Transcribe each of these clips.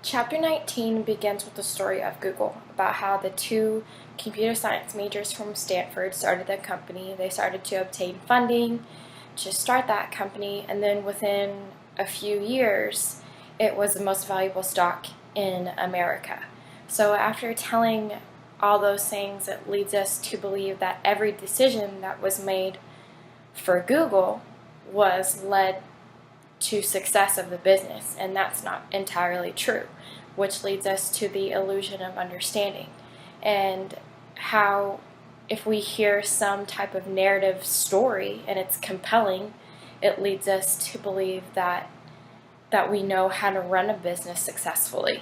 Chapter 19 begins with the story of Google, about how the two computer science majors from Stanford started their company. They started to obtain funding to start that company, and then within a few years, it was the most valuable stock in America. So after telling all those things, it leads us to believe that every decision that was made for Google was led to success of the business, and that's not entirely true, which leads us to the illusion of understanding, and how if we hear some type of narrative story and it's compelling, it leads us to believe that we know how to run a business successfully.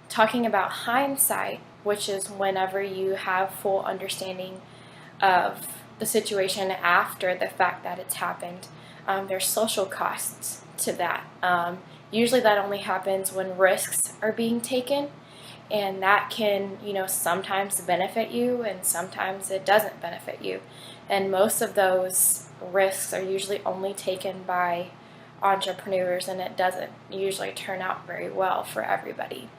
Talking about hindsight, which is whenever you have full understanding of the situation after the fact that it's happened. There's social costs to that. Usually that only happens when risks are being taken, and that can, sometimes benefit you and sometimes it doesn't benefit you. And most of those risks are usually only taken by entrepreneurs, and it doesn't usually turn out very well for everybody.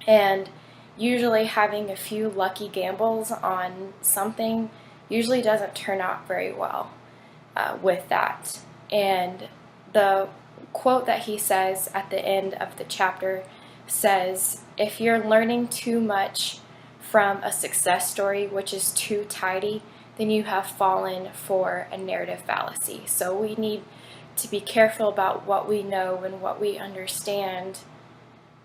And usually having a few lucky gambles on something usually doesn't turn out very well with that. And the quote that he says at the end of the chapter says, if you're learning too much from a success story which is too tidy, then you have fallen for a narrative fallacy. So we need to be careful about what we know and what we understand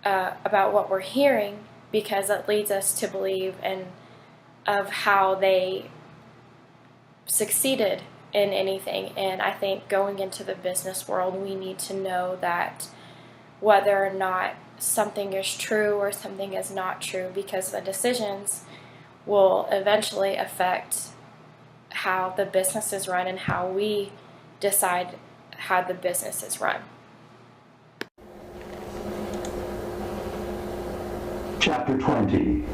about what we're hearing, because it leads us to believe of how they succeeded in anything. And I think going into the business world, we need to know that whether or not something is true or something is not true, because the decisions will eventually affect how the business is run and how we decide how the business is run. Chapter 20.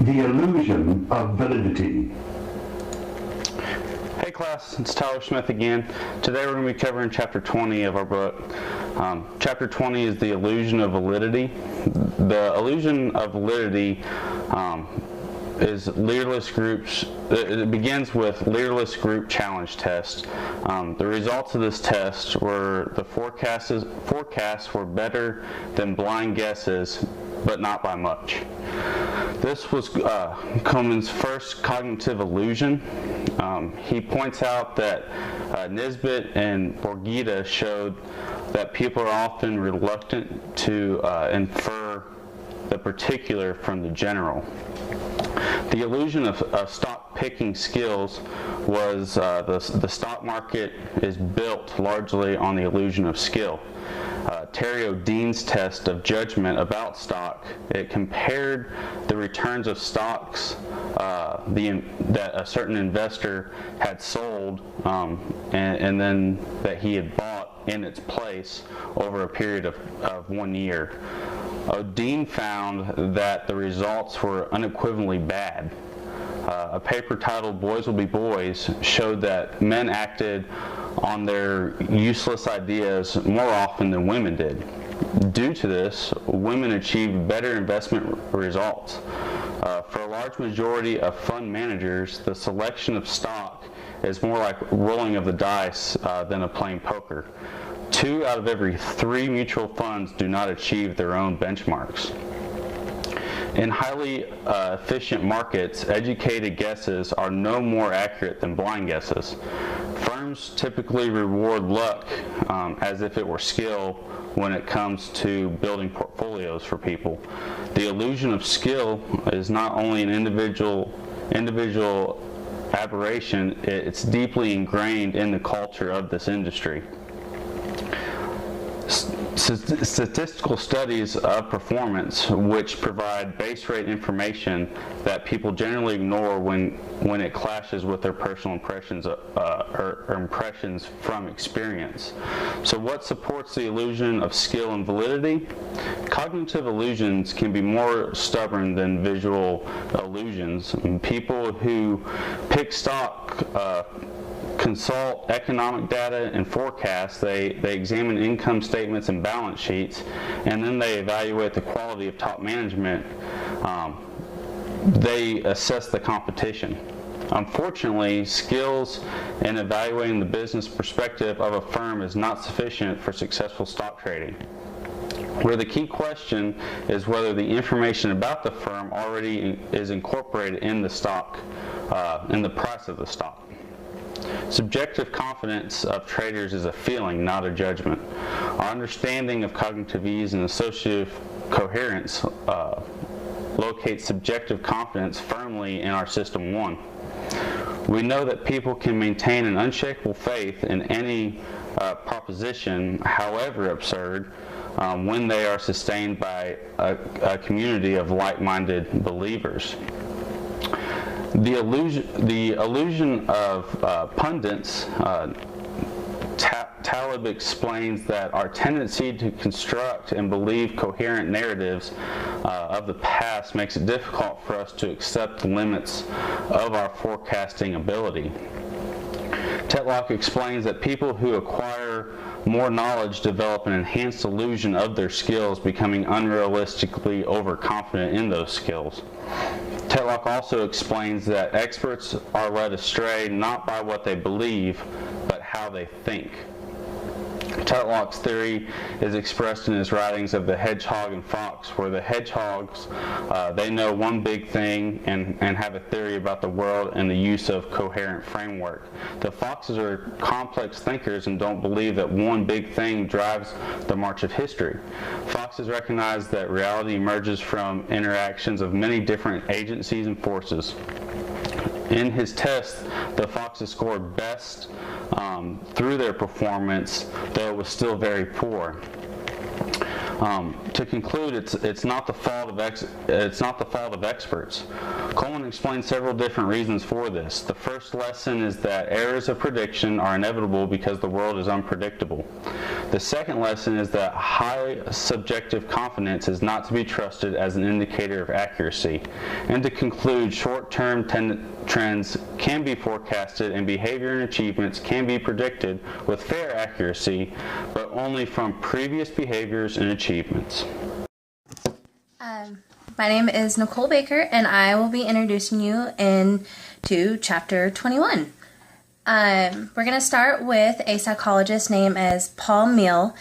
The Illusion of Validity. Hey class, it's Tyler Smith again. Today we're going to be covering Chapter 20 of our book. Chapter 20 is the illusion of validity. The illusion of validity is leaderless groups. It begins with leaderless group challenge test. The results of this test were the forecasts were better than blind guesses, but not by much. This was Kahneman's first cognitive illusion. He points out that Nisbet and Borgita showed that people are often reluctant to infer the particular from the general. The illusion of stock picking skills was the stock market is built largely on the illusion of skill. Terry O'Dean's test of judgment about stock, it compared the returns of stocks that a certain investor had sold and then that he had bought in its place over a period of 1 year. O'Dean found that the results were unequivocally bad. A paper titled Boys Will Be Boys showed that men acted on their useless ideas more often than women did. Due to this, women achieved better investment results. For a large majority of fund managers, the selection of stock is more like rolling of the dice than a playing poker. 2 out of every 3 mutual funds do not achieve their own benchmarks. In highly efficient markets, educated guesses are no more accurate than blind guesses. Firms typically reward luck as if it were skill when it comes to building portfolios for people. The illusion of skill is not only an individual aberration, it's deeply ingrained in the culture of this industry. Statistical studies of performance, which provide base rate information that people generally ignore when it clashes with their personal impressions or impressions from experience. So what supports the illusion of skill and validity? Cognitive illusions can be more stubborn than visual illusions. People who pick stock consult economic data and forecasts. They examine income statements and balance sheets, and then they evaluate the quality of top management. They assess the competition. Unfortunately, skills in evaluating the business perspective of a firm is not sufficient for successful stock trading, where the key question is whether the information about the firm already is incorporated in the stock, in the price of the stock. Subjective confidence of traders is a feeling, not a judgment. Our understanding of cognitive ease and associative coherence locates subjective confidence firmly in our System 1. We know that people can maintain an unshakable faith in any proposition, however absurd, when they are sustained by a community of like-minded believers. The illusion of pundits, Taleb explains that our tendency to construct and believe coherent narratives of the past makes it difficult for us to accept the limits of our forecasting ability. Tetlock explains that people who acquire more knowledge develop an enhanced illusion of their skills, becoming unrealistically overconfident in those skills. Tetlock also explains that experts are led astray not by what they believe, but how they think. Tetlock's theory is expressed in his writings of the hedgehog and fox, where the hedgehogs, they know one big thing and have a theory about the world and the use of coherent framework. The foxes are complex thinkers and don't believe that one big thing drives the march of history. Foxes recognize that reality emerges from interactions of many different agencies and forces. In his test, the foxes scored best through their performance, though it was still very poor. To conclude, it's not the fault of experts. Coleman explains several different reasons for this. The first lesson is that errors of prediction are inevitable because the world is unpredictable. The second lesson is that high subjective confidence is not to be trusted as an indicator of accuracy. And to conclude, short-term trends can be forecasted and behavior and achievements can be predicted with fair accuracy, but only from previous behaviors and achievements. My name is Nicole Baker, and I will be introducing you into Chapter 21. We're going to start with a psychologist named as Paul Meehl,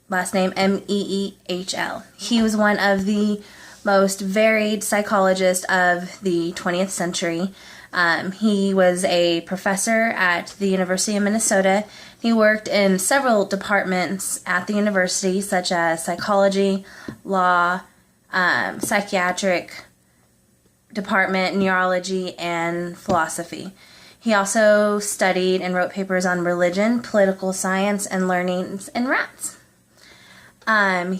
last name Meehl. He was one of the most varied psychologists of the 20th century. He was a professor at the University of Minnesota. He worked in several departments at the university, such as psychology, law, psychiatric department, neurology, and philosophy. He also studied and wrote papers on religion, political science, and learning in rats.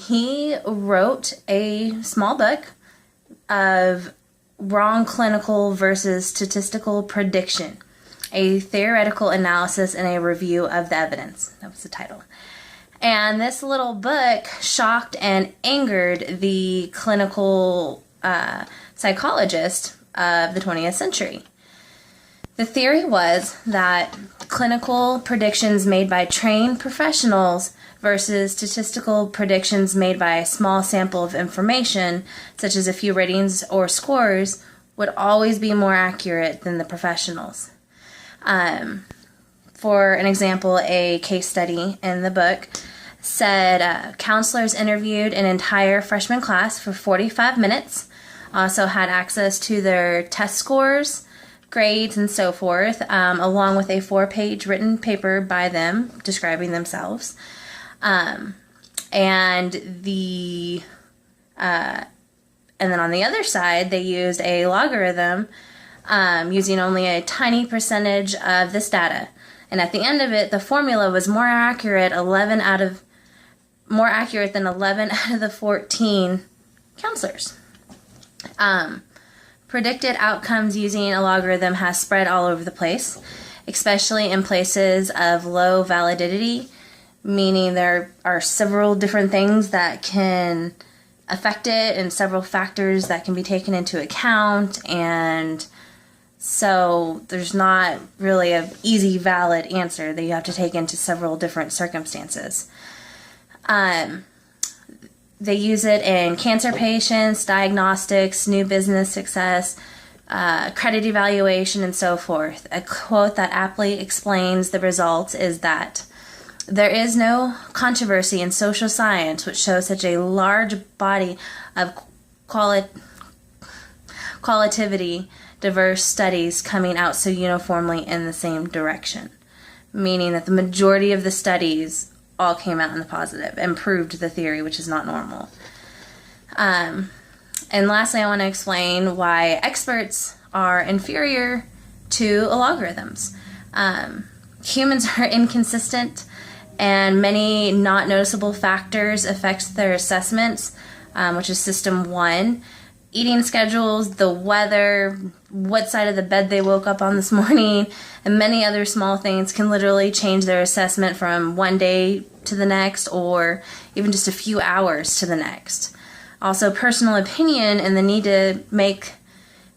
He wrote a small book of wrong clinical versus statistical prediction, a theoretical analysis and a review of the evidence. That was the title. And this little book shocked and angered the clinical psychologist of the 20th century. The theory was that clinical predictions made by trained professionals versus statistical predictions made by a small sample of information, such as a few ratings or scores, would always be more accurate than the professionals. For an example, a case study in the book said counselors interviewed an entire freshman class for 45 minutes, also had access to their test scores, grades, and so forth, along with a 4-page written paper by them describing themselves. And then on the other side, they used a logarithm using only a tiny percentage of this data. And at the end of it, the formula was more accurate than 11 out of the 14 counselors. Predicted outcomes using a logarithm has spread all over the place, especially in places of low validity, meaning there are several different things that can affect it and several factors that can be taken into account, and So there's not really an easy, valid answer that you have to take into several different circumstances. They use it in cancer patients, diagnostics, new business success, credit evaluation, and so forth. A quote that aptly explains the results is that there is no controversy in social science which shows such a large body of qualitatively diverse studies coming out so uniformly in the same direction, meaning that the majority of the studies all came out in the positive and proved the theory, which is not normal. And lastly, I want to explain why experts are inferior to logarithms. Humans are inconsistent, and many not noticeable factors affect their assessments, which is system 1. Eating schedules, the weather, what side of the bed they woke up on this morning, and many other small things can literally change their assessment from one day to the next, or even just a few hours to the next. Also, personal opinion and the need to make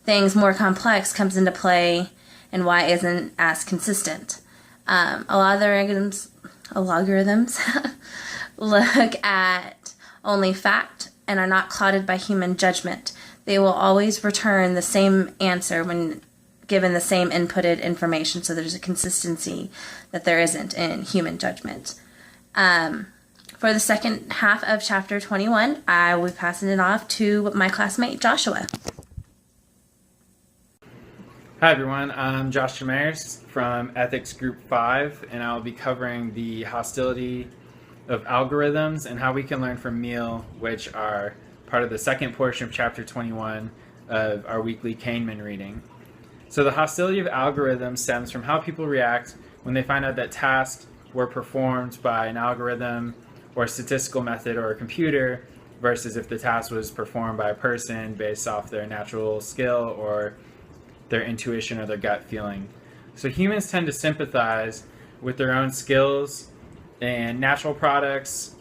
things more complex comes into play, and why it isn't as consistent. A lot of the algorithms look at only fact and are not clouded by human judgment. They will always return the same answer when given the same inputted information, so there's a consistency that there isn't in human judgment. For the second half of chapter 21, I will be passing it off to my classmate Joshua. Hi everyone, I'm Josh Chamaris from Ethics Group 5, and I'll be covering the hostility of algorithms and how we can learn from meal, which are part of the second portion of chapter 21 of our weekly Kahneman reading. So the hostility of algorithms stems from how people react when they find out that tasks were performed by an algorithm or a statistical method or a computer versus if the task was performed by a person based off their natural skill or their intuition or their gut feeling. So humans tend to sympathize with their own skills and natural products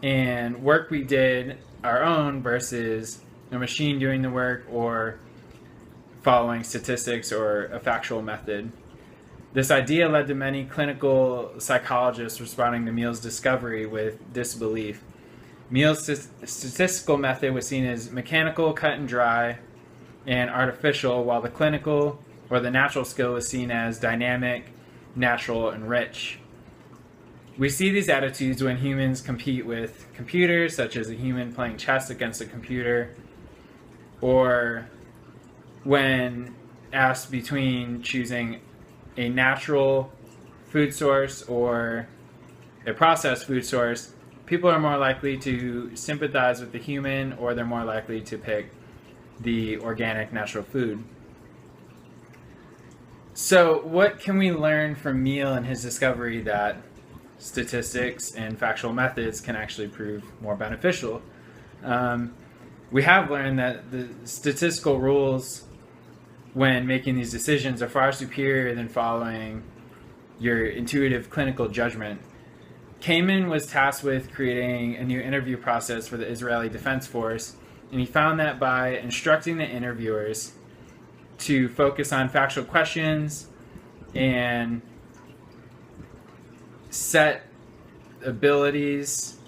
and work we did our own versus a machine doing the work or following statistics or a factual method. This idea led to many clinical psychologists responding to Meal's discovery with disbelief. Meal's statistical method was seen as mechanical, cut and dry, and artificial, while the clinical or the natural skill was seen as dynamic, natural, and rich. We see these attitudes when humans compete with computers, such as a human playing chess against a computer, or when asked between choosing a natural food source or a processed food source, people are more likely to sympathize with the human, or they're more likely to pick the organic natural food. So what can we learn from Meal and his discovery that statistics and factual methods can actually prove more beneficial? We have learned that the statistical rules when making these decisions are far superior than following your intuitive clinical judgment. Kahneman was tasked with creating a new interview process for the Israeli Defense Force, and he found that by instructing the interviewers to focus on factual questions and set abilities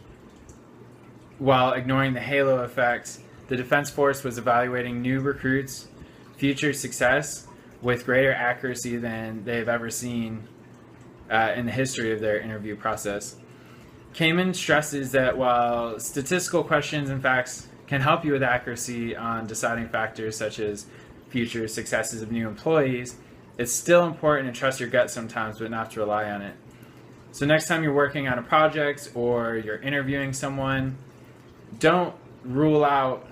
while ignoring the halo effect, the Defense Force was evaluating new recruits' future success with greater accuracy than they've ever seen in the history of their interview process. Kahneman stresses that while statistical questions and facts can help you with accuracy on deciding factors such as future successes of new employees, it's still important to trust your gut sometimes, but not to rely on it. So next time you're working on a project or you're interviewing someone, don't rule out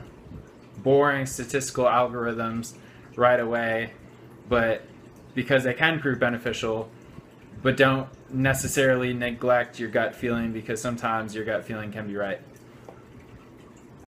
boring statistical algorithms right away, but because they can prove beneficial, but don't necessarily neglect your gut feeling, because sometimes your gut feeling can be right.